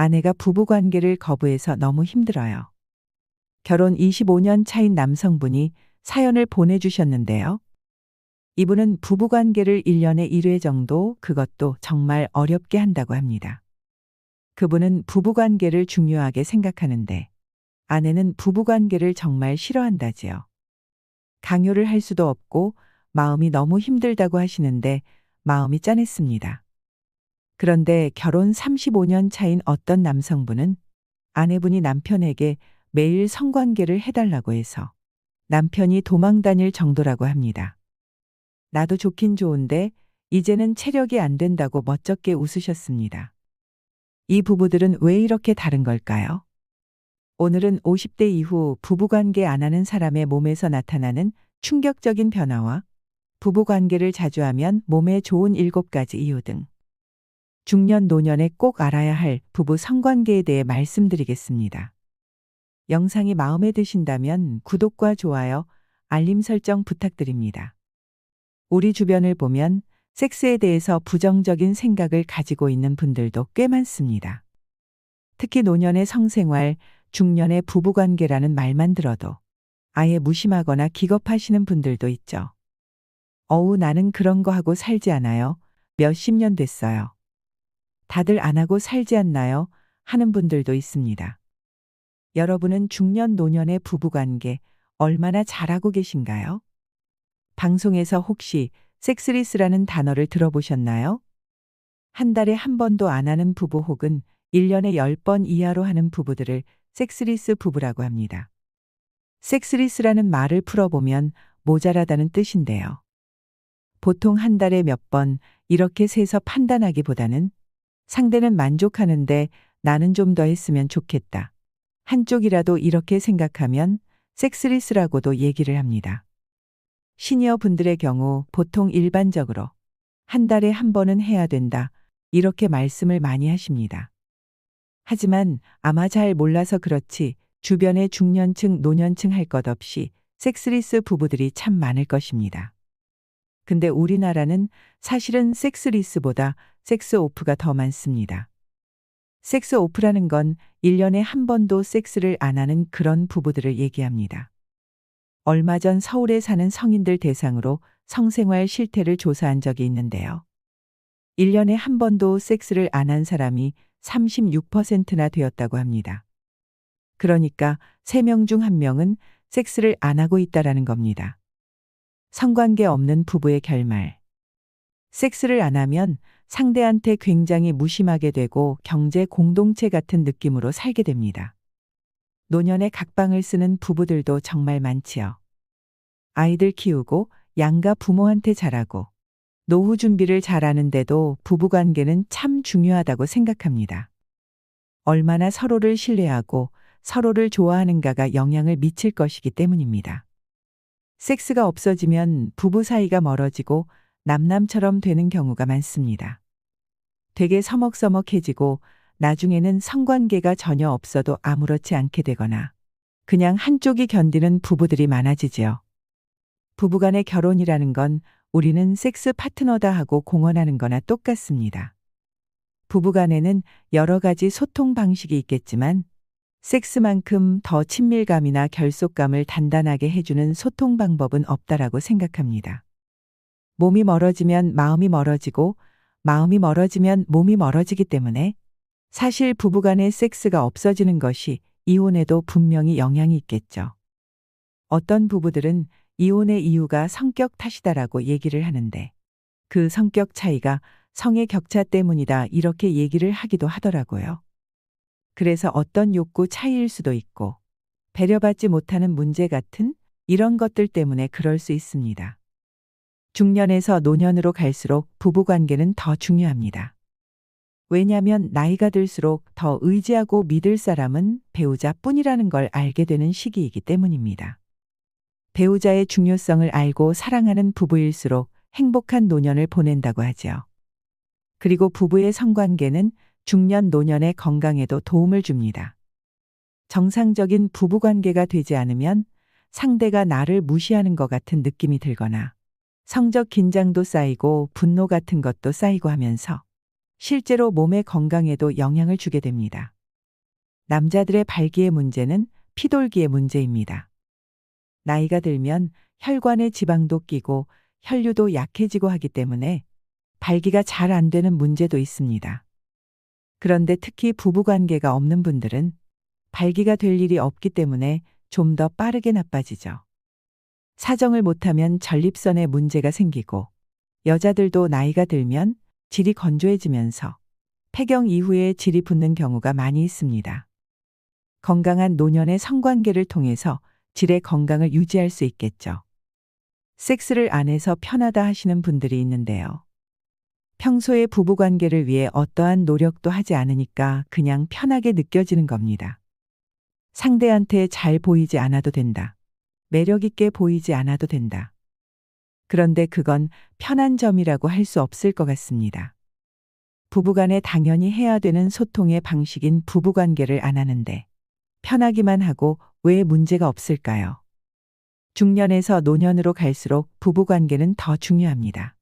아내가 부부관계를 거부해서 너무 힘들어요. 결혼 25년 차인 남성분이 사연을 보내주셨는데요. 이분은 부부관계를 1년에 1회 정도, 그것도 정말 어렵게 한다고 합니다. 그분은 부부관계를 중요하게 생각하는데 아내는 부부관계를 정말 싫어한다지요. 강요를 할 수도 없고 마음이 너무 힘들다고 하시는데 마음이 짠했습니다. 그런데 결혼 35년 차인 어떤 남성분은 아내분이 남편에게 매일 성관계를 해달라고 해서 남편이 도망 다닐 정도라고 합니다. 나도 좋긴 좋은데 이제는 체력이 안 된다고 멋쩍게 웃으셨습니다. 이 부부들은 왜 이렇게 다른 걸까요? 오늘은 50대 이후 부부관계 안 하는 사람의 몸에서 나타나는 충격적인 변화와 부부관계를 자주 하면 몸에 좋은 7가지 이유 등 중년 노년에 꼭 알아야 할 부부 성관계에 대해 말씀드리겠습니다. 영상이 마음에 드신다면 구독과 좋아요, 알림 설정 부탁드립니다. 우리 주변을 보면 섹스에 대해서 부정적인 생각을 가지고 있는 분들도 꽤 많습니다. 특히 노년의 성생활, 중년의 부부관계라는 말만 들어도 아예 무심하거나 기겁하시는 분들도 있죠. 어우, 나는 그런 거 하고 살지 않아요. 몇십 년 됐어요. 다들 안 하고 살지 않나요? 하는 분들도 있습니다. 여러분은 중년 노년의 부부관계 얼마나 잘하고 계신가요? 방송에서 혹시 섹스리스라는 단어를 들어보셨나요? 한 달에 한 번도 안 하는 부부 혹은 1년에 10번 이하로 하는 부부들을 섹스리스 부부라고 합니다. 섹스리스라는 말을 풀어보면 모자라다는 뜻인데요. 보통 한 달에 몇 번 이렇게 세서 판단하기보다는 상대는 만족하는데 나는 좀 더 했으면 좋겠다. 한쪽이라도 이렇게 생각하면 섹스리스라고도 얘기를 합니다. 시니어 분들의 경우 보통 일반적으로 한 달에 한 번은 해야 된다. 이렇게 말씀을 많이 하십니다. 하지만 아마 잘 몰라서 그렇지 주변에 중년층, 노년층 할 것 없이 섹스리스 부부들이 참 많을 것입니다. 근데 우리나라는 사실은 섹스리스보다 섹스오프가 더 많습니다. 섹스오프라는 건 1년에 한 번도 섹스를 안 하는 그런 부부들을 얘기합니다. 얼마 전 서울에 사는 성인들 대상으로 성생활 실태를 조사한 적이 있는데요. 1년에 한 번도 섹스를 안 한 사람이 36%나 되었다고 합니다. 그러니까 3명 중 1명은 섹스를 안 하고 있다라는 겁니다. 성관계 없는 부부의 결말. 섹스를 안 하면 상대한테 굉장히 무심하게 되고 경제 공동체 같은 느낌으로 살게 됩니다. 노년에 각방을 쓰는 부부들도 정말 많지요. 아이들 키우고 양가 부모한테 잘하고 노후 준비를 잘하는데도 부부관계는 참 중요하다고 생각합니다. 얼마나 서로를 신뢰하고 서로를 좋아하는가가 영향을 미칠 것이기 때문입니다. 섹스가 없어지면 부부 사이가 멀어지고 남남처럼 되는 경우가 많습니다. 되게 서먹서먹해지고 나중에는 성관계가 전혀 없어도 아무렇지 않게 되거나 그냥 한쪽이 견디는 부부들이 많아지지요. 부부간의 결혼이라는 건 우리는 섹스 파트너다 하고 공언하는 거나 똑같습니다. 부부간에는 여러 가지 소통 방식이 있겠지만 섹스만큼 더 친밀감이나 결속감을 단단하게 해주는 소통 방법은 없다라고 생각합니다. 몸이 멀어지면 마음이 멀어지고 마음이 멀어지면 몸이 멀어지기 때문에 사실 부부간의 섹스가 없어지는 것이 이혼에도 분명히 영향이 있겠죠. 어떤 부부들은 이혼의 이유가 성격 탓이다라고 얘기를 하는데 그 성격 차이가 성의 격차 때문이다 이렇게 얘기를 하기도 하더라고요. 그래서 어떤 욕구 차이일 수도 있고 배려받지 못하는 문제 같은 이런 것들 때문에 그럴 수 있습니다. 중년에서 노년으로 갈수록 부부관계는 더 중요합니다. 왜냐하면 나이가 들수록 더 의지하고 믿을 사람은 배우자뿐이라는 걸 알게 되는 시기이기 때문입니다. 배우자의 중요성을 알고 사랑하는 부부일수록 행복한 노년을 보낸다고 하죠. 그리고 부부의 성관계는 중년 노년의 건강에도 도움을 줍니다. 정상적인 부부관계가 되지 않으면 상대가 나를 무시하는 것 같은 느낌이 들거나 성적 긴장도 쌓이고 분노 같은 것도 쌓이고 하면서 실제로 몸의 건강에도 영향을 주게 됩니다. 남자들의 발기의 문제는 피돌기의 문제입니다. 나이가 들면 혈관에 지방도 끼고 혈류도 약해지고 하기 때문에 발기가 잘 안 되는 문제도 있습니다. 그런데 특히 부부관계가 없는 분들은 발기가 될 일이 없기 때문에 좀 더 빠르게 나빠지죠. 사정을 못하면 전립선에 문제가 생기고 여자들도 나이가 들면 질이 건조해지면서 폐경 이후에 질이 붓는 경우가 많이 있습니다. 건강한 노년의 성관계를 통해서 질의 건강을 유지할 수 있겠죠. 섹스를 안 해서 편하다 하시는 분들이 있는데요. 평소에 부부관계를 위해 어떠한 노력도 하지 않으니까 그냥 편하게 느껴지는 겁니다. 상대한테 잘 보이지 않아도 된다. 매력 있게 보이지 않아도 된다. 그런데 그건 편한 점이라고 할 수 없을 것 같습니다. 부부간에 당연히 해야 되는 소통의 방식인 부부관계를 안 하는데 편하기만 하고 왜 문제가 없을까요? 중년에서 노년으로 갈수록 부부관계는 더 중요합니다.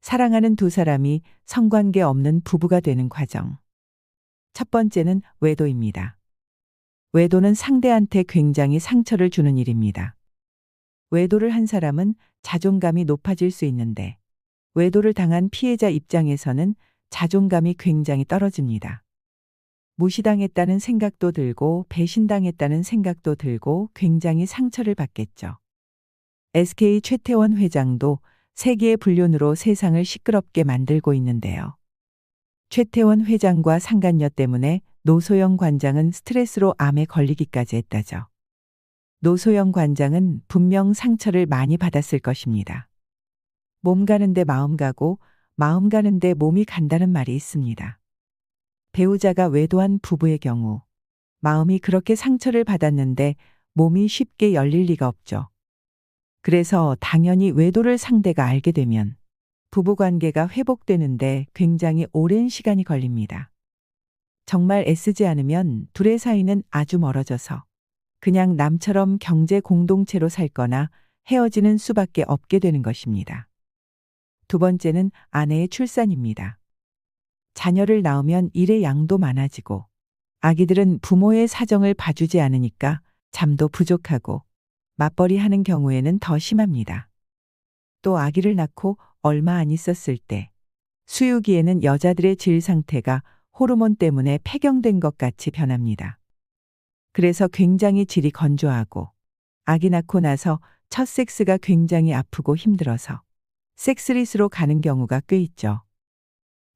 사랑하는 두 사람이 성관계 없는 부부가 되는 과정. 첫 번째는 외도입니다. 외도는 상대한테 굉장히 상처를 주는 일입니다. 외도를 한 사람은 자존감이 높아질 수 있는데 외도를 당한 피해자 입장에서는 자존감이 굉장히 떨어집니다. 무시당했다는 생각도 들고 배신당했다는 생각도 들고 굉장히 상처를 받겠죠. SK 최태원 회장도 세계의 불륜으로 세상을 시끄럽게 만들고 있는데요. 최태원 회장과 상간녀 때문에 노소영 관장은 스트레스로 암에 걸리기까지 했다죠. 노소영 관장은 분명 상처를 많이 받았을 것입니다. 몸 가는데 마음 가고 마음 가는데 몸이 간다는 말이 있습니다. 배우자가 외도한 부부의 경우 마음이 그렇게 상처를 받았는데 몸이 쉽게 열릴 리가 없죠. 그래서 당연히 외도를 상대가 알게 되면 부부관계가 회복되는데 굉장히 오랜 시간이 걸립니다. 정말 애쓰지 않으면 둘의 사이는 아주 멀어져서 그냥 남처럼 경제 공동체로 살거나 헤어지는 수밖에 없게 되는 것입니다. 두 번째는 아내의 출산입니다. 자녀를 낳으면 일의 양도 많아지고 아기들은 부모의 사정을 봐주지 않으니까 잠도 부족하고 맞벌이 하는 경우에는 더 심합니다. 또 아기를 낳고 얼마 안 있었을 때 수유기에는 여자들의 질 상태가 호르몬 때문에 폐경된 것 같이 변합니다. 그래서 굉장히 질이 건조하고 아기 낳고 나서 첫 섹스가 굉장히 아프고 힘들어서 섹스릿으로 가는 경우가 꽤 있죠.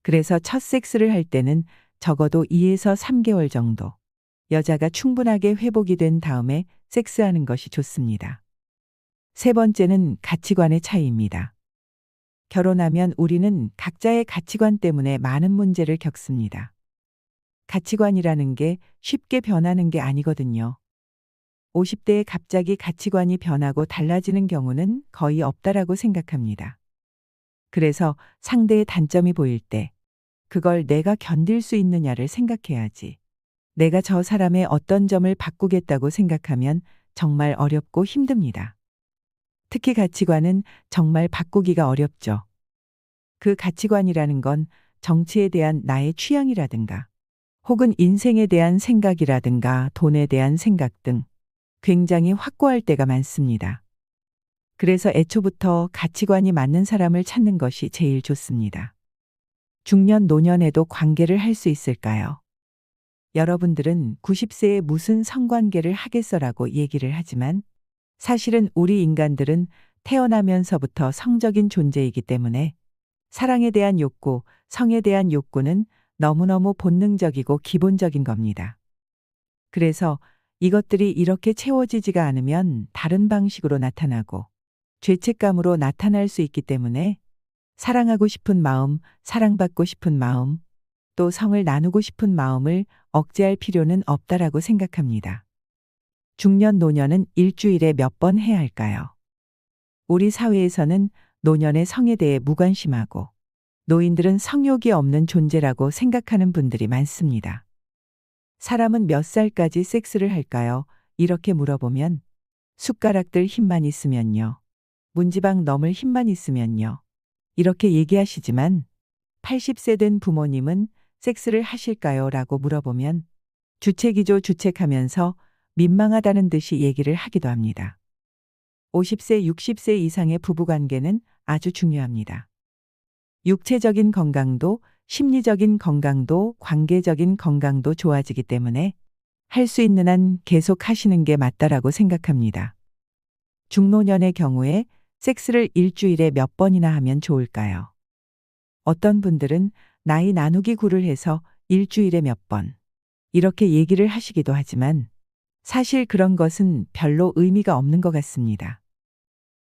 그래서 첫 섹스를 할 때는 적어도 2에서 3개월 정도 여자가 충분하게 회복이 된 다음에 섹스하는 것이 좋습니다. 세 번째는 가치관의 차이입니다. 결혼하면 우리는 각자의 가치관 때문에 많은 문제를 겪습니다. 가치관이라는 게 쉽게 변하는 게 아니거든요. 50대에 갑자기 가치관이 변하고 달라지는 경우는 거의 없다라고 생각합니다. 그래서 상대의 단점이 보일 때 그걸 내가 견딜 수 있느냐를 생각해야지. 내가 저 사람의 어떤 점을 바꾸겠다고 생각하면 정말 어렵고 힘듭니다. 특히 가치관은 정말 바꾸기가 어렵죠. 그 가치관이라는 건 정치에 대한 나의 취향이라든가 혹은 인생에 대한 생각이라든가 돈에 대한 생각 등 굉장히 확고할 때가 많습니다. 그래서 애초부터 가치관이 맞는 사람을 찾는 것이 제일 좋습니다. 중년 노년에도 관계를 할 수 있을까요? 여러분들은 90세에 무슨 성관계를 하겠어라고 얘기를 하지만 사실은 우리 인간들은 태어나면서부터 성적인 존재이기 때문에 사랑에 대한 욕구, 성에 대한 욕구는 너무너무 본능적이고 기본적인 겁니다. 그래서 이것들이 이렇게 채워지지가 않으면 다른 방식으로 나타나고 죄책감으로 나타날 수 있기 때문에 사랑하고 싶은 마음, 사랑받고 싶은 마음, 또 성을 나누고 싶은 마음을 억제할 필요는 없다라고 생각합니다. 중년 노년은 일주일에 몇 번 해야 할까요? 우리 사회에서는 노년의 성에 대해 무관심하고 노인들은 성욕이 없는 존재라고 생각하는 분들이 많습니다. 사람은 몇 살까지 섹스를 할까요? 이렇게 물어보면 숟가락들 힘만 있으면요. 문지방 넘을 힘만 있으면요. 이렇게 얘기하시지만 80세 된 부모님은 섹스를 하실까요? 라고 물어보면 주책이죠 주책하면서 민망하다는 듯이 얘기를 하기도 합니다. 50세, 60세 이상의 부부관계는 아주 중요합니다. 육체적인 건강도, 심리적인 건강도, 관계적인 건강도 좋아지기 때문에 할 수 있는 한 계속 하시는 게 맞다라고 생각합니다. 중노년의 경우에 섹스를 일주일에 몇 번이나 하면 좋을까요? 어떤 분들은 나이 나누기 구를 해서 일주일에 몇 번, 이렇게 얘기를 하시기도 하지만 사실 그런 것은 별로 의미가 없는 것 같습니다.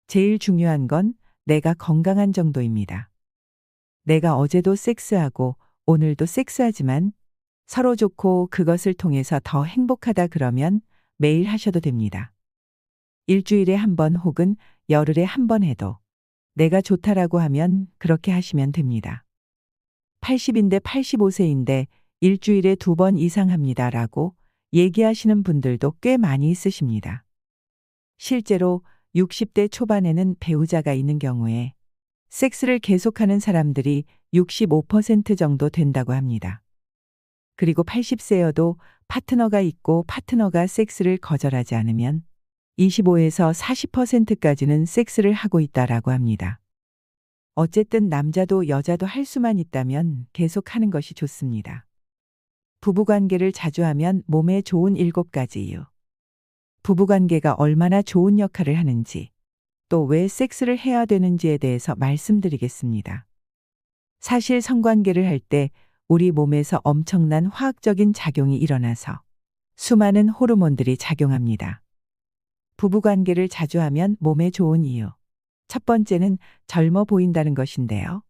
제일 중요한 건 내가 건강한 정도입니다. 내가 어제도 섹스하고 오늘도 섹스하지만 서로 좋고 그것을 통해서 더 행복하다 그러면 매일 하셔도 됩니다. 일주일에 한 번 혹은 열흘에 한 번 해도 내가 좋다라고 하면 그렇게 하시면 됩니다. 80인데 85세인데 일주일에 2번 이상 합니다라고 얘기하시는 분들도 꽤 많이 있으십니다. 실제로 60대 초반에는 배우자가 있는 경우에 섹스를 계속하는 사람들이 65% 정도 된다고 합니다. 그리고 80세여도 파트너가 있고 파트너가 섹스를 거절하지 않으면 25에서 40%까지는 섹스를 하고 있다라고 합니다. 어쨌든 남자도 여자도 할 수만 있다면 계속 하는 것이 좋습니다. 부부관계를 자주 하면 몸에 좋은 7가지 이유. 부부관계가 얼마나 좋은 역할을 하는지, 또 왜 섹스를 해야 되는지에 대해서 말씀드리겠습니다. 사실 성관계를 할 때 우리 몸에서 엄청난 화학적인 작용이 일어나서 수많은 호르몬들이 작용합니다. 부부관계를 자주 하면 몸에 좋은 이유. 첫 번째는 젊어 보인다는 것인데요.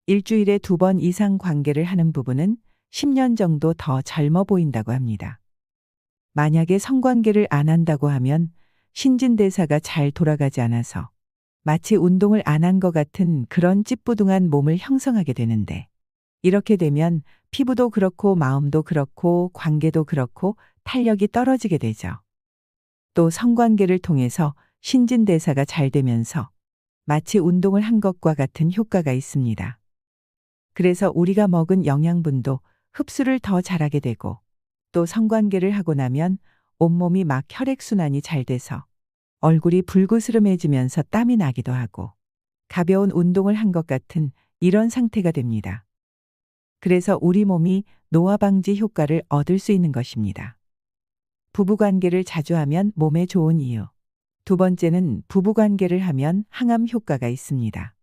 일주일에 2번 이상 관계를 하는 부부는 10년 정도 더 젊어 보인다고 합니다. 만약에 성관계를 안 한다고 하면 신진대사가 잘 돌아가지 않아서 마치 운동을 안 한 것 같은 그런 찌뿌둥한 몸을 형성하게 되는데, 이렇게 되면 피부도 그렇고 마음도 그렇고 관계도 그렇고 탄력이 떨어지게 되죠. 또 성관계를 통해서 신진대사가 잘 되면서 마치 운동을 한 것과 같은 효과가 있습니다. 그래서 우리가 먹은 영양분도 흡수를 더 잘하게 되고, 또 성관계를 하고 나면 온몸이 막 혈액순환이 잘 돼서 얼굴이 불그스름해지면서 땀이 나기도 하고 가벼운 운동을 한 것 같은 이런 상태가 됩니다. 그래서 우리 몸이 노화 방지 효과를 얻을 수 있는 것입니다. 부부관계를 자주 하면 몸에 좋은 이유. 두 번째는 부부관계를 하면 항암 효과가 있습니다.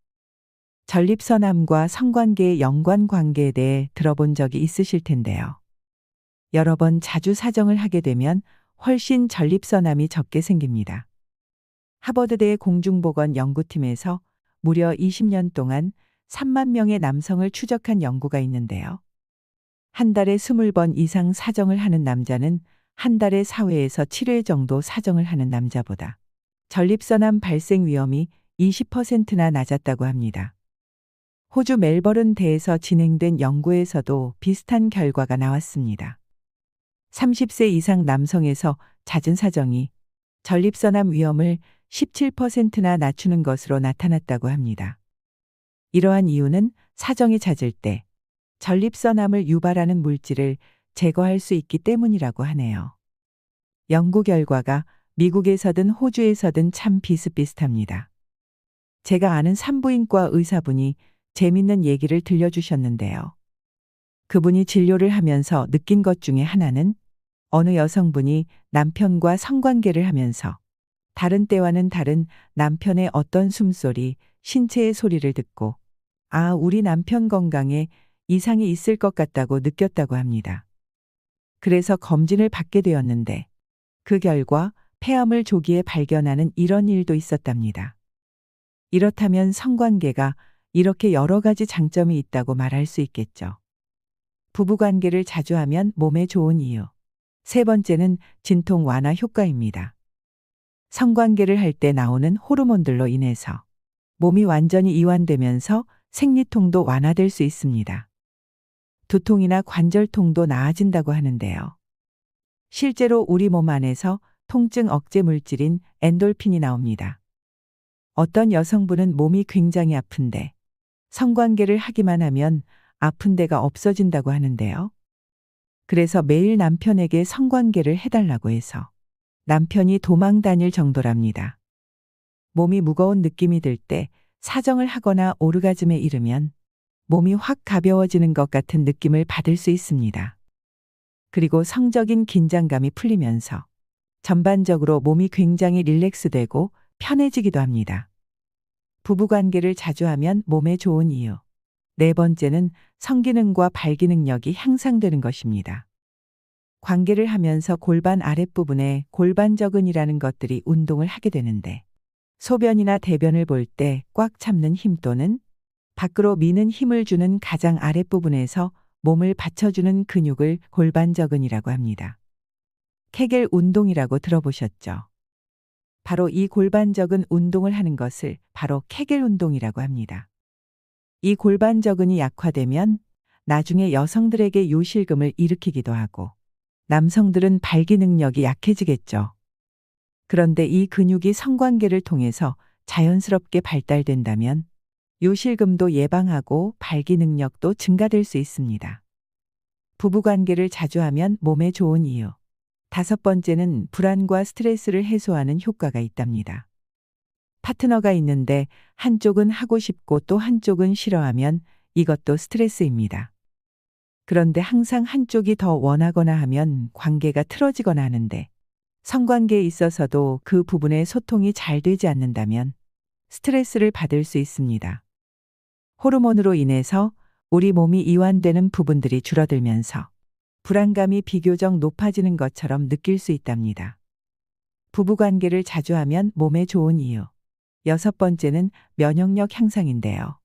전립선암과 성관계의 연관관계에 대해 들어본 적이 있으실 텐데요. 여러 번 자주 사정을 하게 되면 훨씬 전립선암이 적게 생깁니다. 하버드대 공중보건 연구팀에서 무려 20년 동안 3만 명의 남성을 추적한 연구가 있는데요. 한 달에 20번 이상 사정을 하는 남자는 한 달에 4회에서 7회 정도 사정을 하는 남자보다 전립선암 발생 위험이 20%나 낮았다고 합니다. 호주 멜버른 대에서 진행된 연구에서도 비슷한 결과가 나왔습니다. 30세 이상 남성에서 잦은 사정이 전립선암 위험을 17%나 낮추는 것으로 나타났다고 합니다. 이러한 이유는 사정이 잦을 때 전립선암을 유발하는 물질을 제거할 수 있기 때문이라고 하네요. 연구 결과가 미국에서든 호주에서든 참 비슷비슷합니다. 제가 아는 산부인과 의사분이 재밌는 얘기를 들려주셨는데요. 그분이 진료를 하면서 느낀 것 중에 하나는 어느 여성분이 남편과 성관계를 하면서 다른 때와는 다른 남편의 어떤 숨소리, 신체의 소리를 듣고 아, 우리 남편 건강에 이상이 있을 것 같다고 느꼈다고 합니다. 그래서 검진을 받게 되었는데 그 결과 폐암을 조기에 발견하는 이런 일도 있었답니다. 이렇다면 성관계가 이렇게 여러 가지 장점이 있다고 말할 수 있겠죠. 부부관계를 자주 하면 몸에 좋은 이유. 세 번째는 진통 완화 효과입니다. 성관계를 할 때 나오는 호르몬들로 인해서 몸이 완전히 이완되면서 생리통도 완화될 수 있습니다. 두통이나 관절통도 나아진다고 하는데요. 실제로 우리 몸 안에서 통증 억제 물질인 엔돌핀이 나옵니다. 어떤 여성분은 몸이 굉장히 아픈데 성관계를 하기만 하면 아픈 데가 없어진다고 하는데요. 그래서 매일 남편에게 성관계를 해달라고 해서 남편이 도망 다닐 정도랍니다. 몸이 무거운 느낌이 들 때 사정을 하거나 오르가즘에 이르면 몸이 확 가벼워지는 것 같은 느낌을 받을 수 있습니다. 그리고 성적인 긴장감이 풀리면서 전반적으로 몸이 굉장히 릴렉스되고 편해지기도 합니다. 부부관계를 자주 하면 몸에 좋은 이유. 네 번째는 성기능과 발기능력이 향상되는 것입니다. 관계를 하면서 골반 아랫부분에 골반저근이라는 것들이 운동을 하게 되는데 소변이나 대변을 볼 때 꽉 참는 힘 또는 밖으로 미는 힘을 주는 가장 아랫부분에서 몸을 받쳐주는 근육을 골반저근이라고 합니다. 케겔 운동이라고 들어보셨죠? 바로 이 골반저근 운동을 하는 것을 바로 케겔 운동이라고 합니다. 이 골반저근이 약화되면 나중에 여성들에게 요실금을 일으키기도 하고 남성들은 발기 능력이 약해지겠죠. 그런데 이 근육이 성관계를 통해서 자연스럽게 발달된다면 요실금도 예방하고 발기 능력도 증가될 수 있습니다. 부부관계를 자주 하면 몸에 좋은 이유. 다섯 번째는 불안과 스트레스를 해소하는 효과가 있답니다. 파트너가 있는데 한쪽은 하고 싶고 또 한쪽은 싫어하면 이것도 스트레스입니다. 그런데 항상 한쪽이 더 원하거나 하면 관계가 틀어지거나 하는데 성관계에 있어서도 그 부분의 소통이 잘 되지 않는다면 스트레스를 받을 수 있습니다. 호르몬으로 인해서 우리 몸이 이완되는 부분들이 줄어들면서 불안감이 비교적 높아지는 것처럼 느낄 수 있답니다. 부부관계를 자주 하면 몸에 좋은 이유. 여섯 번째는 면역력 향상인데요.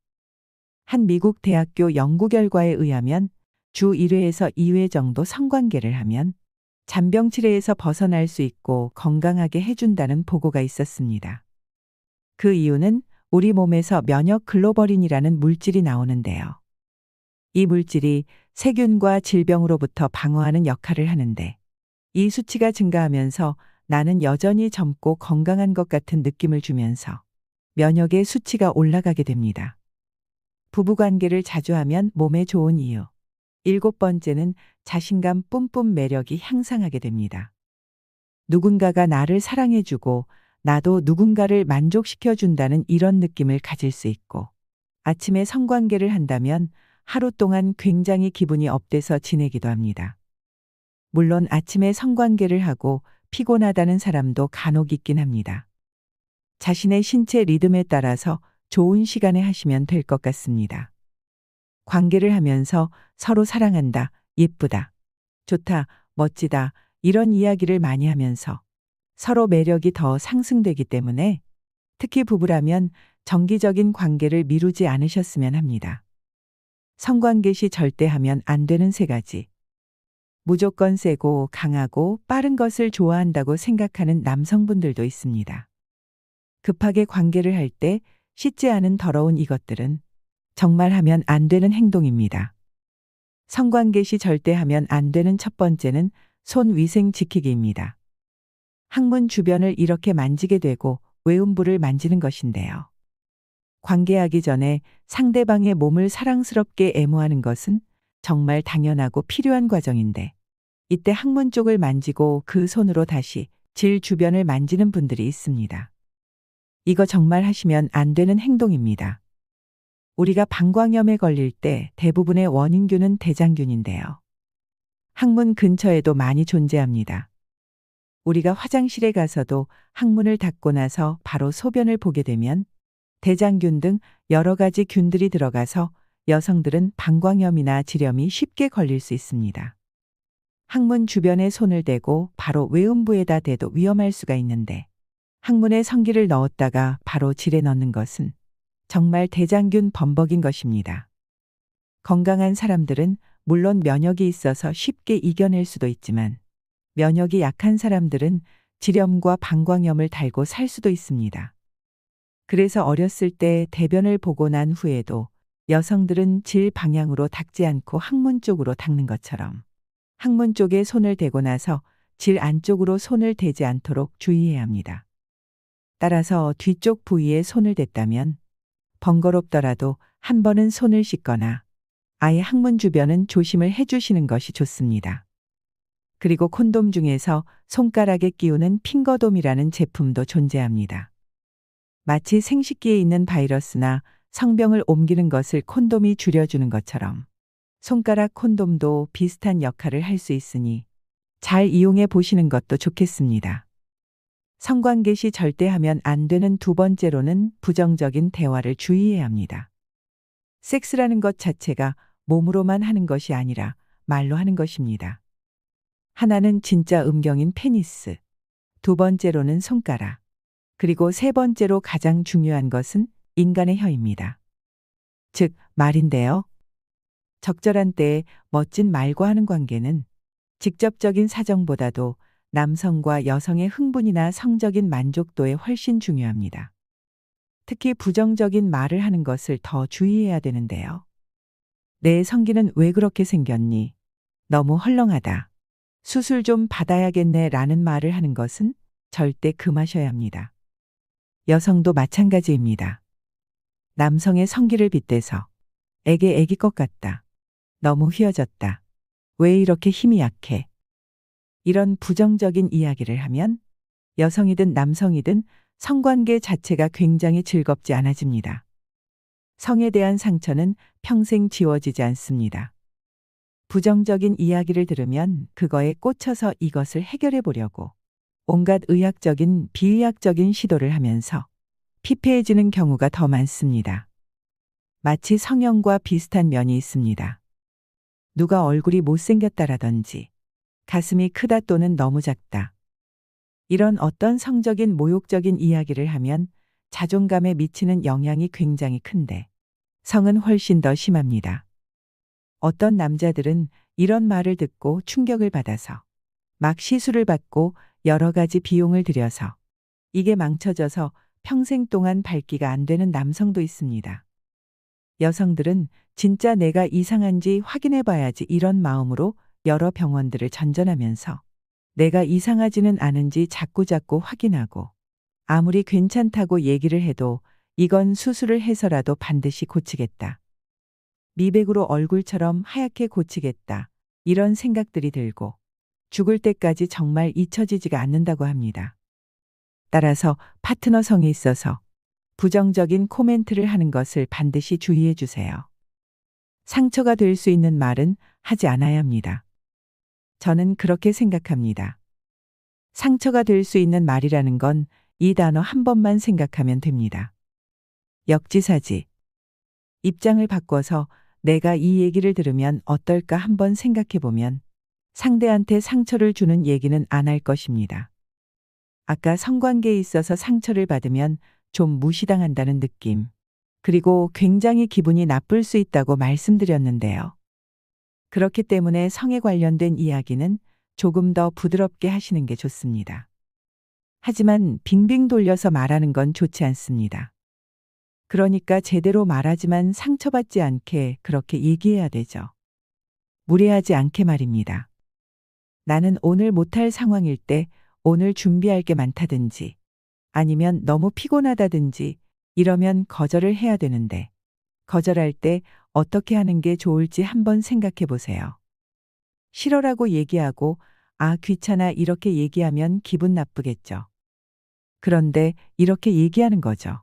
한 미국 대학교 연구 결과에 의하면 주 1회에서 2회 정도 성관계를 하면 잔병 치레에서 벗어날 수 있고 건강하게 해준다는 보고가 있었습니다. 그 이유는 우리 몸에서 면역 글로버린이라는 물질이 나오는데요. 이 물질이 세균과 질병으로부터 방어하는 역할을 하는데 이 수치가 증가하면서 나는 여전히 젊고 건강한 것 같은 느낌을 주면서 면역의 수치가 올라가게 됩니다. 부부관계를 자주 하면 몸에 좋은 이유. 일곱 번째는 자신감 뿜뿜 매력이 향상하게 됩니다. 누군가가 나를 사랑해주고 나도 누군가를 만족시켜준다는 이런 느낌을 가질 수 있고 아침에 성관계를 한다면 하루 동안 굉장히 기분이 업돼서 지내기도 합니다. 물론 아침에 성관계를 하고 피곤하다는 사람도 간혹 있긴 합니다. 자신의 신체 리듬에 따라서 좋은 시간에 하시면 될 것 같습니다. 관계를 하면서 서로 사랑한다, 예쁘다, 좋다, 멋지다 이런 이야기를 많이 하면서 서로 매력이 더 상승되기 때문에 특히 부부라면 정기적인 관계를 미루지 않으셨으면 합니다. 성관계 시 절대 하면 안 되는 세 가지. 무조건 세고 강하고 빠른 것을 좋아한다고 생각하는 남성분들도 있습니다. 급하게 관계를 할 때 씻지 않은 더러운 이것들은 정말 하면 안 되는 행동입니다. 성관계 시 절대 하면 안 되는 첫 번째는 손 위생 지키기입니다. 항문 주변을 이렇게 만지게 되고 외음부를 만지는 것인데요. 관계하기 전에 상대방의 몸을 사랑스럽게 애무하는 것은 정말 당연하고 필요한 과정인데 이때 항문 쪽을 만지고 그 손으로 다시 질 주변을 만지는 분들이 있습니다. 이거 정말 하시면 안 되는 행동입니다. 우리가 방광염에 걸릴 때 대부분의 원인균은 대장균인데요. 항문 근처에도 많이 존재합니다. 우리가 화장실에 가서도 항문을 닫고 나서 바로 소변을 보게 되면 대장균 등 여러 가지 균들이 들어가서 여성들은 방광염이나 질염이 쉽게 걸릴 수 있습니다. 항문 주변에 손을 대고 바로 외음부에다 대도 위험할 수가 있는데 항문에 성기를 넣었다가 바로 질에 넣는 것은 정말 대장균 범벅인 것입니다. 건강한 사람들은 물론 면역이 있어서 쉽게 이겨낼 수도 있지만 면역이 약한 사람들은 질염과 방광염을 달고 살 수도 있습니다. 그래서 어렸을 때 대변을 보고 난 후에도 여성들은 질 방향으로 닦지 않고 항문 쪽으로 닦는 것처럼 항문 쪽에 손을 대고 나서 질 안쪽으로 손을 대지 않도록 주의해야 합니다. 따라서 뒤쪽 부위에 손을 댔다면 번거롭더라도 한 번은 손을 씻거나 아예 항문 주변은 조심을 해주시는 것이 좋습니다. 그리고 콘돔 중에서 손가락에 끼우는 핑거돔이라는 제품도 존재합니다. 마치 생식기에 있는 바이러스나 성병을 옮기는 것을 콘돔이 줄여주는 것처럼 손가락 콘돔도 비슷한 역할을 할 수 있으니 잘 이용해 보시는 것도 좋겠습니다. 성관계 시 절대 하면 안 되는 두 번째로는 부정적인 대화를 주의해야 합니다. 섹스라는 것 자체가 몸으로만 하는 것이 아니라 말로 하는 것입니다. 하나는 진짜 음경인 페니스, 두 번째로는 손가락, 그리고 세 번째로 가장 중요한 것은 인간의 혀입니다. 즉, 말인데요. 적절한 때에 멋진 말과 하는 관계는 직접적인 사정보다도 남성과 여성의 흥분이나 성적인 만족도에 훨씬 중요합니다. 특히 부정적인 말을 하는 것을 더 주의해야 되는데요. 내 성기는 왜 그렇게 생겼니? 너무 헐렁하다. 수술 좀 받아야겠네 라는 말을 하는 것은 절대 금하셔야 합니다. 여성도 마찬가지입니다. 남성의 성기를 빗대서 애기 것 같다. 너무 휘어졌다. 왜 이렇게 힘이 약해? 이런 부정적인 이야기를 하면 여성이든 남성이든 성관계 자체가 굉장히 즐겁지 않아집니다. 성에 대한 상처는 평생 지워지지 않습니다. 부정적인 이야기를 들으면 그거에 꽂혀서 이것을 해결해 보려고 온갖 의학적인 비의학적인 시도를 하면서 피폐해지는 경우가 더 많습니다. 마치 성형과 비슷한 면이 있습니다. 누가 얼굴이 못생겼다라든지 가슴이 크다 또는 너무 작다. 이런 어떤 성적인 모욕적인 이야기를 하면 자존감에 미치는 영향이 굉장히 큰데 성은 훨씬 더 심합니다. 어떤 남자들은 이런 말을 듣고 충격을 받아서 막 시술을 받고 여러 가지 비용을 들여서 이게 망쳐져서 평생 동안 밝기가 안 되는 남성도 있습니다. 여성들은 진짜 내가 이상한지 확인해 봐야지 이런 마음으로 여러 병원들을 전전하면서 내가 이상하지는 않은지 자꾸자꾸 확인하고 아무리 괜찮다고 얘기를 해도 이건 수술을 해서라도 반드시 고치겠다. 미백으로 얼굴처럼 하얗게 고치겠다. 이런 생각들이 들고 죽을 때까지 정말 잊혀지지가 않는다고 합니다. 따라서 파트너 성에 있어서 부정적인 코멘트를 하는 것을 반드시 주의해 주세요. 상처가 될 수 있는 말은 하지 않아야 합니다. 저는 그렇게 생각합니다. 상처가 될 수 있는 말이라는 건 이 단어 한 번만 생각하면 됩니다. 역지사지. 입장을 바꿔서 내가 이 얘기를 들으면 어떨까 한번 생각해 보면 상대한테 상처를 주는 얘기는 안 할 것입니다. 아까 성관계에 있어서 상처를 받으면 좀 무시당한다는 느낌. 그리고 굉장히 기분이 나쁠 수 있다고 말씀드렸는데요. 그렇기 때문에 성에 관련된 이야기는 조금 더 부드럽게 하시는 게 좋습니다. 하지만 빙빙 돌려서 말하는 건 좋지 않습니다. 그러니까 제대로 말하지만 상처받지 않게 그렇게 얘기해야 되죠. 무례하지 않게 말입니다. 나는 오늘 못할 상황일 때 오늘 준비할 게 많다든지 아니면 너무 피곤하다든지 이러면 거절을 해야 되는데 거절할 때 어떻게 하는 게 좋을지 한번 생각해 보세요. 싫어라고 얘기하고 아 귀찮아 이렇게 얘기하면 기분 나쁘겠죠. 그런데 이렇게 얘기하는 거죠.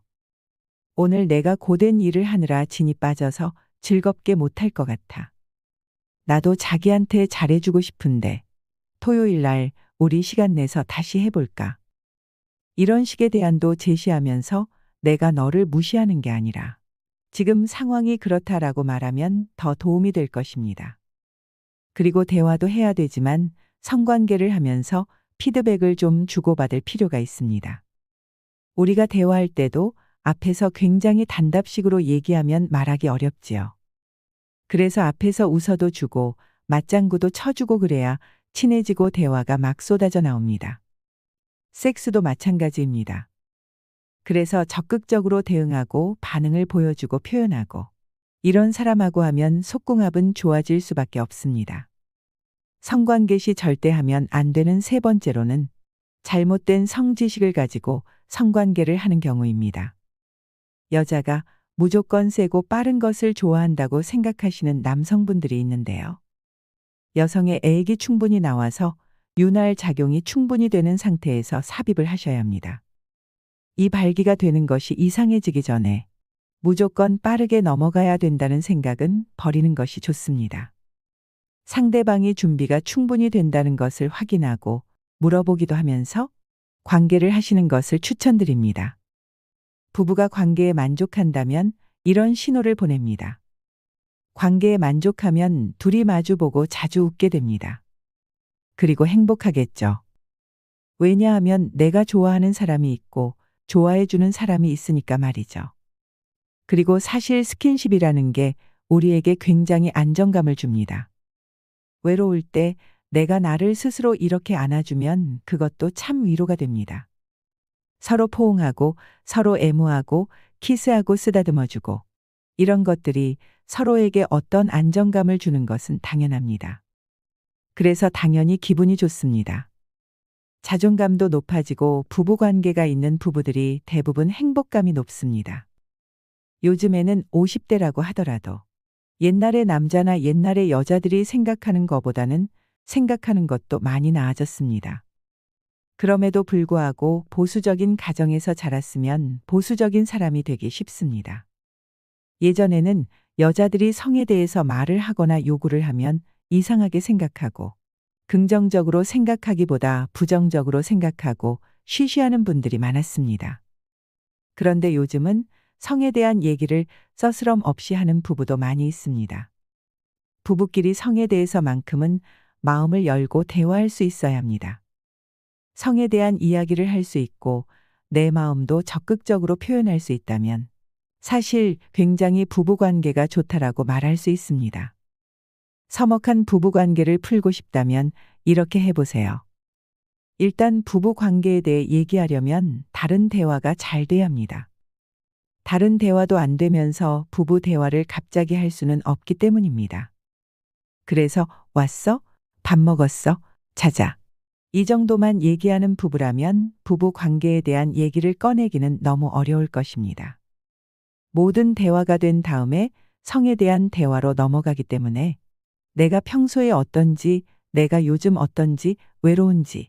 오늘 내가 고된 일을 하느라 진이 빠져서 즐겁게 못할 것 같아. 나도 자기한테 잘해주고 싶은데 토요일 날 우리 시간 내서 다시 해볼까? 이런 식의 대안도 제시하면서 내가 너를 무시하는 게 아니라 지금 상황이 그렇다라고 말하면 더 도움이 될 것입니다. 그리고 대화도 해야 되지만 성관계를 하면서 피드백을 좀 주고받을 필요가 있습니다. 우리가 대화할 때도 앞에서 굉장히 단답식으로 얘기하면 말하기 어렵지요. 그래서 앞에서 웃어도 주고 맞장구도 쳐주고 그래야 친해지고 대화가 막 쏟아져 나옵니다. 섹스도 마찬가지입니다. 그래서 적극적으로 대응하고 반응을 보여주고 표현하고 이런 사람하고 하면 속궁합은 좋아질 수밖에 없습니다. 성관계 시 절대 하면 안 되는 세 번째로는 잘못된 성지식을 가지고 성관계를 하는 경우입니다. 여자가 무조건 세고 빠른 것을 좋아한다고 생각하시는 남성분들이 있는데요. 여성의 애액이 충분히 나와서 윤활 작용이 충분히 되는 상태에서 삽입을 하셔야 합니다. 이 발기가 되는 것이 이상해지기 전에 무조건 빠르게 넘어가야 된다는 생각은 버리는 것이 좋습니다. 상대방이 준비가 충분히 된다는 것을 확인하고 물어보기도 하면서 관계를 하시는 것을 추천드립니다. 부부가 관계에 만족한다면 이런 신호를 보냅니다. 관계에 만족하면 둘이 마주보고 자주 웃게 됩니다. 그리고 행복하겠죠. 왜냐하면 내가 좋아하는 사람이 있고 좋아해주는 사람이 있으니까 말이죠. 그리고 사실 스킨십이라는 게 우리에게 굉장히 안정감을 줍니다. 외로울 때 내가 나를 스스로 이렇게 안아주면 그것도 참 위로가 됩니다. 서로 포옹하고 서로 애무하고 키스하고 쓰다듬어주고 이런 것들이 서로에게 어떤 안정감을 주는 것은 당연합니다. 그래서 당연히 기분이 좋습니다. 자존감도 높아지고 부부관계가 있는 부부들이 대부분 행복감이 높습니다. 요즘에는 50대라고 하더라도 옛날의 남자나 옛날의 여자들이 생각하는 것보다는 생각하는 것도 많이 나아졌습니다. 그럼에도 불구하고 보수적인 가정에서 자랐으면 보수적인 사람이 되기 쉽습니다. 예전에는 여자들이 성에 대해서 말을 하거나 요구를 하면 이상하게 생각하고 긍정적으로 생각하기보다 부정적으로 생각하고 쉬쉬하는 분들이 많았습니다. 그런데 요즘은 성에 대한 얘기를 서스럼 없이 하는 부부도 많이 있습니다. 부부끼리 성에 대해서만큼은 마음을 열고 대화할 수 있어야 합니다. 성에 대한 이야기를 할 수 있고 내 마음도 적극적으로 표현할 수 있다면 사실 굉장히 부부관계가 좋다라고 말할 수 있습니다. 서먹한 부부관계를 풀고 싶다면 이렇게 해보세요. 일단 부부관계에 대해 얘기하려면 다른 대화가 잘 돼야 합니다. 다른 대화도 안 되면서 부부 대화를 갑자기 할 수는 없기 때문입니다. 그래서 왔어? 밥 먹었어? 자자. 이 정도만 얘기하는 부부라면 부부 관계에 대한 얘기를 꺼내기는 너무 어려울 것입니다. 모든 대화가 된 다음에 성에 대한 대화로 넘어가기 때문에 내가 평소에 어떤지, 내가 요즘 어떤지, 외로운지,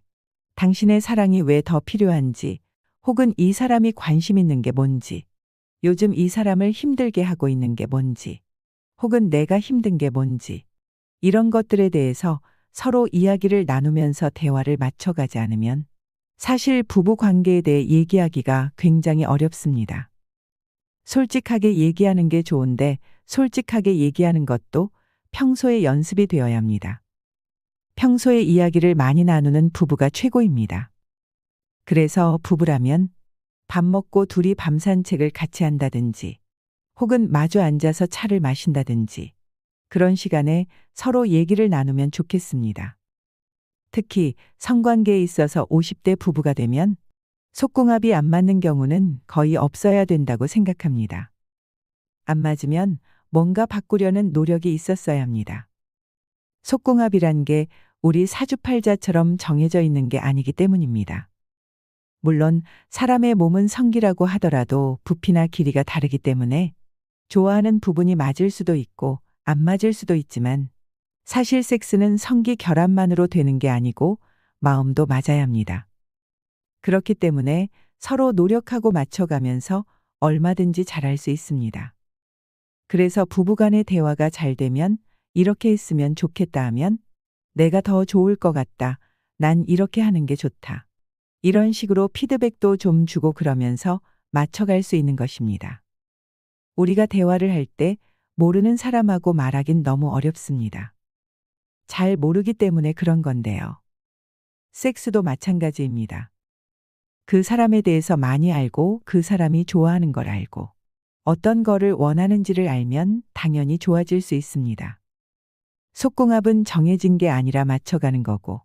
당신의 사랑이 왜 더 필요한지, 혹은 이 사람이 관심 있는 게 뭔지, 요즘 이 사람을 힘들게 하고 있는 게 뭔지, 혹은 내가 힘든 게 뭔지, 이런 것들에 대해서 서로 이야기를 나누면서 대화를 맞춰가지 않으면 사실 부부 관계에 대해 얘기하기가 굉장히 어렵습니다. 솔직하게 얘기하는 게 좋은데 솔직하게 얘기하는 것도 평소에 연습이 되어야 합니다. 평소에 이야기를 많이 나누는 부부가 최고입니다. 그래서 부부라면 밥 먹고 둘이 밤 산책을 같이 한다든지 혹은 마주 앉아서 차를 마신다든지 그런 시간에 서로 얘기를 나누면 좋겠습니다. 특히 성관계에 있어서 50대 부부가 되면 속궁합이 안 맞는 경우는 거의 없어야 된다고 생각합니다. 안 맞으면 뭔가 바꾸려는 노력이 있었어야 합니다. 속궁합이란 게 우리 사주팔자처럼 정해져 있는 게 아니기 때문입니다. 물론 사람의 몸은 성기라고 하더라도 부피나 길이가 다르기 때문에 좋아하는 부분이 맞을 수도 있고 안 맞을 수도 있지만 사실 섹스는 성기 결합만으로 되는 게 아니고 마음도 맞아야 합니다. 그렇기 때문에 서로 노력하고 맞춰가면서 얼마든지 잘할 수 있습니다. 그래서 부부간의 대화가 잘 되면 이렇게 했으면 좋겠다 하면 내가 더 좋을 것 같다. 난 이렇게 하는 게 좋다. 이런 식으로 피드백도 좀 주고 그러면서 맞춰갈 수 있는 것입니다. 우리가 대화를 할 때 모르는 사람하고 말하긴 너무 어렵습니다. 잘 모르기 때문에 그런 건데요. 섹스도 마찬가지입니다. 그 사람에 대해서 많이 알고 그 사람이 좋아하는 걸 알고 어떤 거를 원하는지를 알면 당연히 좋아질 수 있습니다. 속궁합은 정해진 게 아니라 맞춰가는 거고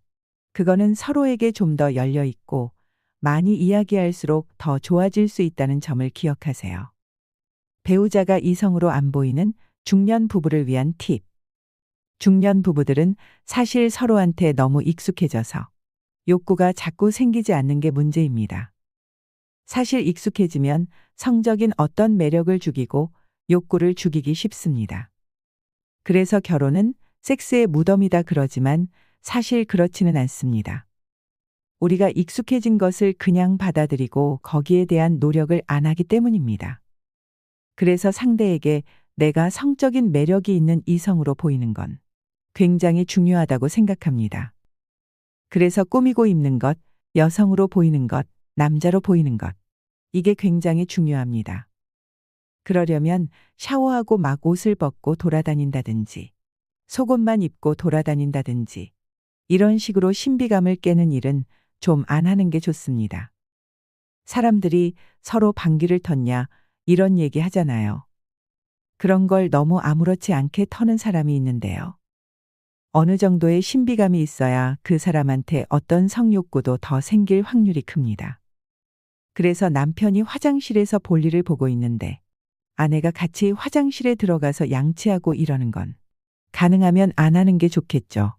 그거는 서로에게 좀 더 열려 있고 많이 이야기할수록 더 좋아질 수 있다는 점을 기억하세요. 배우자가 이성으로 안 보이는 중년 부부를 위한 팁. 중년 부부들은 사실 서로한테 너무 익숙해져서 욕구가 자꾸 생기지 않는 게 문제입니다. 사실 익숙해지면 성적인 어떤 매력을 죽이고 욕구를 죽이기 쉽습니다. 그래서 결혼은 섹스의 무덤이다 그러지만 사실 그렇지는 않습니다. 우리가 익숙해진 것을 그냥 받아들이고 거기에 대한 노력을 안 하기 때문입니다. 그래서 상대에게 내가 성적인 매력이 있는 이성으로 보이는 건 굉장히 중요하다고 생각합니다. 그래서 꾸미고 입는 것, 여성으로 보이는 것, 남자로 보이는 것. 이게 굉장히 중요합니다. 그러려면 샤워하고 막 옷을 벗고 돌아다닌다든지, 속옷만 입고 돌아다닌다든지, 이런 식으로 신비감을 깨는 일은 좀 안 하는 게 좋습니다. 사람들이 서로 방귀를 텄냐, 이런 얘기 하잖아요. 그런 걸 너무 아무렇지 않게 터는 사람이 있는데요. 어느 정도의 신비감이 있어야 그 사람한테 어떤 성욕구도 더 생길 확률이 큽니다. 그래서 남편이 화장실에서 볼일을 보고 있는데 아내가 같이 화장실에 들어가서 양치하고 이러는 건 가능하면 안 하는 게 좋겠죠.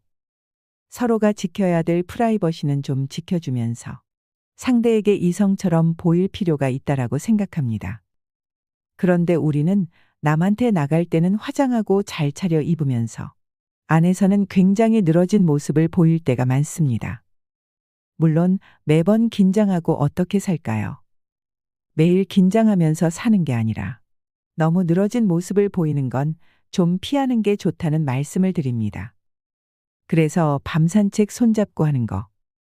서로가 지켜야 될 프라이버시는 좀 지켜주면서 상대에게 이성처럼 보일 필요가 있다라고 생각합니다. 그런데 우리는 남한테 나갈 때는 화장하고 잘 차려 입으면서 안에서는 굉장히 늘어진 모습을 보일 때가 많습니다. 물론 매번 긴장하고 어떻게 살까요? 매일 긴장하면서 사는 게 아니라 너무 늘어진 모습을 보이는 건 좀 피하는 게 좋다는 말씀을 드립니다. 그래서 밤 산책 손잡고 하는 거,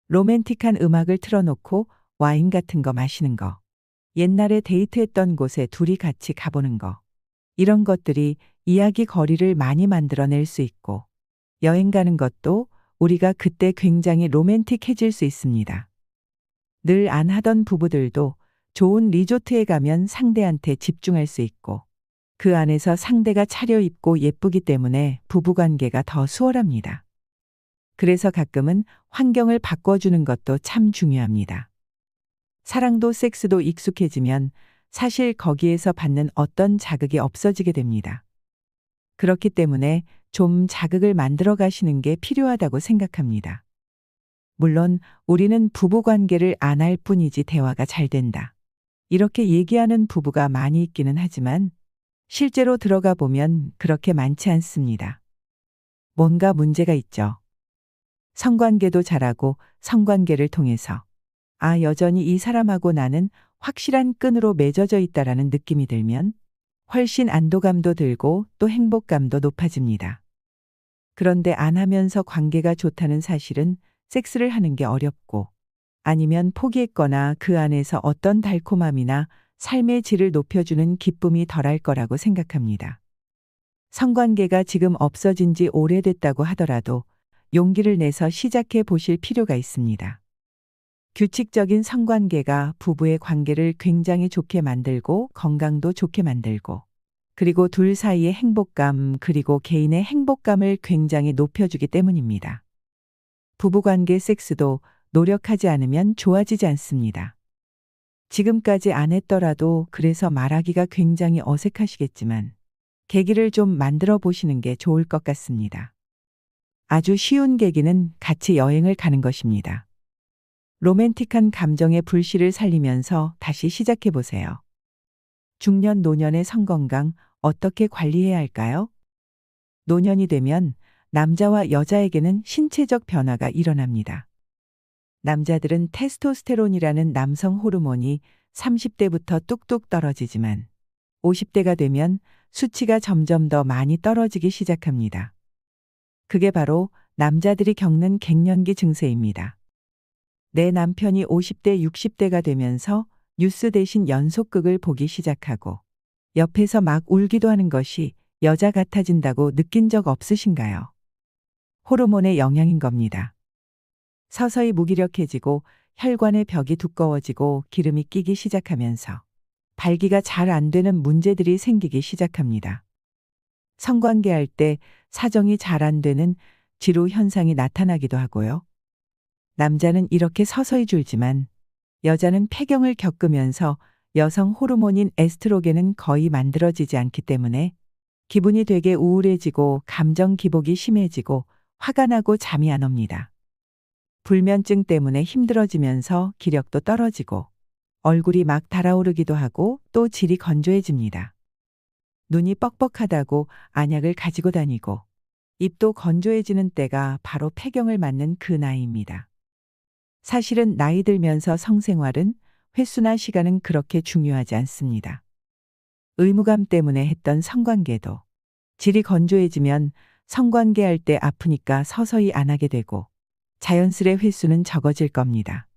로맨틱한 음악을 틀어놓고 와인 같은 거 마시는 거, 옛날에 데이트했던 곳에 둘이 같이 가보는 거, 이런 것들이 이야기 거리를 많이 만들어낼 수 있고 여행 가는 것도 우리가 그때 굉장히 로맨틱해질 수 있습니다. 늘 안 하던 부부들도 좋은 리조트에 가면 상대한테 집중할 수 있고 그 안에서 상대가 차려입고 예쁘기 때문에 부부관계가 더 수월합니다. 그래서 가끔은 환경을 바꿔주는 것도 참 중요합니다. 사랑도 섹스도 익숙해지면 사실 거기에서 받는 어떤 자극이 없어지게 됩니다. 그렇기 때문에 좀 자극을 만들어 가시는 게 필요하다고 생각합니다. 물론 우리는 부부관계를 안 할 뿐이지 대화가 잘 된다. 이렇게 얘기하는 부부가 많이 있기는 하지만 실제로 들어가 보면 그렇게 많지 않습니다. 뭔가 문제가 있죠. 성관계도 잘하고 성관계를 통해서 여전히 이 사람하고 나는 확실한 끈으로 맺어져 있다라는 느낌이 들면 훨씬 안도감도 들고 또 행복감도 높아집니다. 그런데 안 하면서 관계가 좋다는 사실은 섹스를 하는 게 어렵고 아니면 포기했거나 그 안에서 어떤 달콤함이나 삶의 질을 높여주는 기쁨이 덜할 거라고 생각합니다. 성관계가 지금 없어진 지 오래됐다고 하더라도 용기를 내서 시작해 보실 필요가 있습니다. 규칙적인 성관계가 부부의 관계를 굉장히 좋게 만들고 건강도 좋게 만들고 그리고 둘 사이의 행복감 그리고 개인의 행복감을 굉장히 높여주기 때문입니다. 부부관계 섹스도 노력하지 않으면 좋아지지 않습니다. 지금까지 안 했더라도 그래서 말하기가 굉장히 어색하시겠지만 계기를 좀 만들어 보시는 게 좋을 것 같습니다. 아주 쉬운 계기는 같이 여행을 가는 것입니다. 로맨틱한 감정의 불씨를 살리면서 다시 시작해 보세요. 중년 노년의 성건강 어떻게 관리해야 할까요? 노년이 되면 남자와 여자에게는 신체적 변화가 일어납니다. 남자들은 테스토스테론이라는 남성 호르몬이 30대부터 뚝뚝 떨어지지만 50대가 되면 수치가 점점 더 많이 떨어지기 시작합니다. 그게 바로 남자들이 겪는 갱년기 증세입니다. 내 남편이 50대, 60대가 되면서 뉴스 대신 연속극을 보기 시작하고 옆에서 막 울기도 하는 것이 여자 같아진다고 느낀 적 없으신가요? 호르몬의 영향인 겁니다. 서서히 무기력해지고 혈관의 벽이 두꺼워지고 기름이 끼기 시작하면서 발기가 잘 안 되는 문제들이 생기기 시작합니다. 성관계할 때 사정이 잘 안 되는 지루 현상이 나타나기도 하고요. 남자는 이렇게 서서히 줄지만 여자는 폐경을 겪으면서 여성 호르몬인 에스트로겐은 거의 만들어지지 않기 때문에 기분이 되게 우울해지고 감정 기복이 심해지고 화가 나고 잠이 안 옵니다. 불면증 때문에 힘들어지면서 기력도 떨어지고 얼굴이 막 달아오르기도 하고 또 질이 건조해집니다. 눈이 뻑뻑하다고 안약을 가지고 다니고 입도 건조해지는 때가 바로 폐경을 맞는 그 나이입니다. 사실은 나이 들면서 성생활은 횟수나 시간은 그렇게 중요하지 않습니다. 의무감 때문에 했던 성관계도 질이 건조해지면 성관계할 때 아프니까 서서히 안 하게 되고 자연스레 횟수는 적어질 겁니다.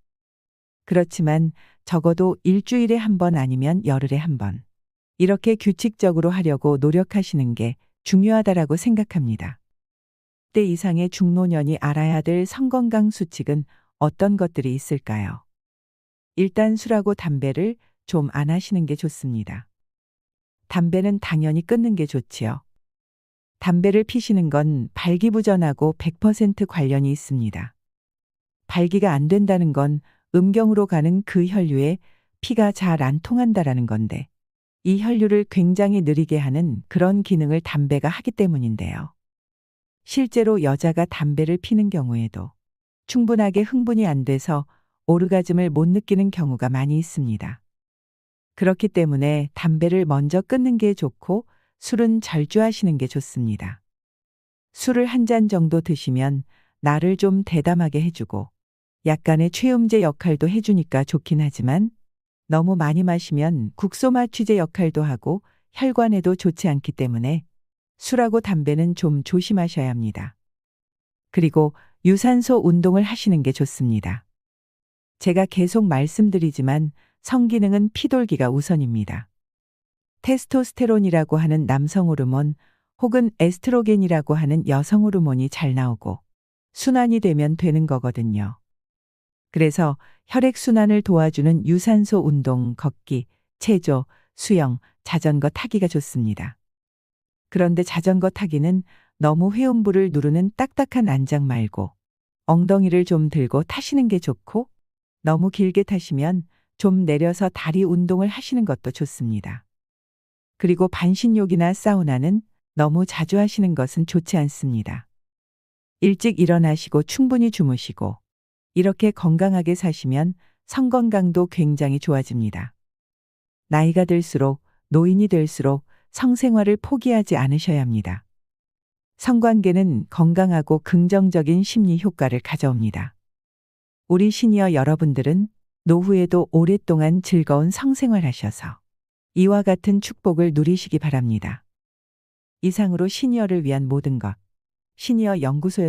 그렇지만 적어도 일주일에 한 번 아니면 열흘에 한 번 이렇게 규칙적으로 하려고 노력하시는 게 중요하다라고 생각합니다. 때 이상의 중노년이 알아야 될 성건강 수칙은 어떤 것들이 있을까요? 일단 술하고 담배를 좀 안 하시는 게 좋습니다. 담배는 당연히 끊는 게 좋지요. 담배를 피시는 건 발기부전하고 100% 관련이 있습니다. 발기가 안 된다는 건 음경으로 가는 그 혈류에 피가 잘 안 통한다라는 건데 이 혈류를 굉장히 느리게 하는 그런 기능을 담배가 하기 때문인데요. 실제로 여자가 담배를 피는 경우에도 충분하게 흥분이 안 돼서 오르가즘을 못 느끼는 경우가 많이 있습니다. 그렇기 때문에 담배를 먼저 끊는 게 좋고 술은 절주하시는 게 좋습니다. 술을 한 잔 정도 드시면 나를 좀 대담하게 해주고 약간의 최음제 역할도 해주니까 좋긴 하지만 너무 많이 마시면 국소마 취제 역할도 하고 혈관에도 좋지 않기 때문에 술하고 담배는 좀 조심하셔야 합니다. 그리고 유산소 운동을 하시는 게 좋습니다. 제가 계속 말씀드리지만 성기능은 피돌기가 우선입니다. 테스토스테론이라고 하는 남성 호르몬 혹은 에스트로겐이라고 하는 여성 호르몬이 잘 나오고 순환이 되면 되는 거거든요. 그래서 혈액순환을 도와주는 유산소 운동, 걷기, 체조, 수영, 자전거 타기가 좋습니다. 그런데 자전거 타기는 너무 회음부를 누르는 딱딱한 안장 말고 엉덩이를 좀 들고 타시는 게 좋고 너무 길게 타시면 좀 내려서 다리 운동을 하시는 것도 좋습니다. 그리고 반신욕이나 사우나는 너무 자주 하시는 것은 좋지 않습니다. 일찍 일어나시고 충분히 주무시고 이렇게 건강하게 사시면 성건강도 굉장히 좋아집니다. 나이가 들수록 노인이 될수록 성생활을 포기하지 않으셔야 합니다. 성관계는 건강하고 긍정적인 심리 효과를 가져옵니다. 우리 시니어 여러분들은 노후에도 오랫동안 즐거운 성생활 하셔서 이와 같은 축복을 누리시기 바랍니다. 이상으로 시니어를 위한 모든 것, 시니어 연구소였습니다.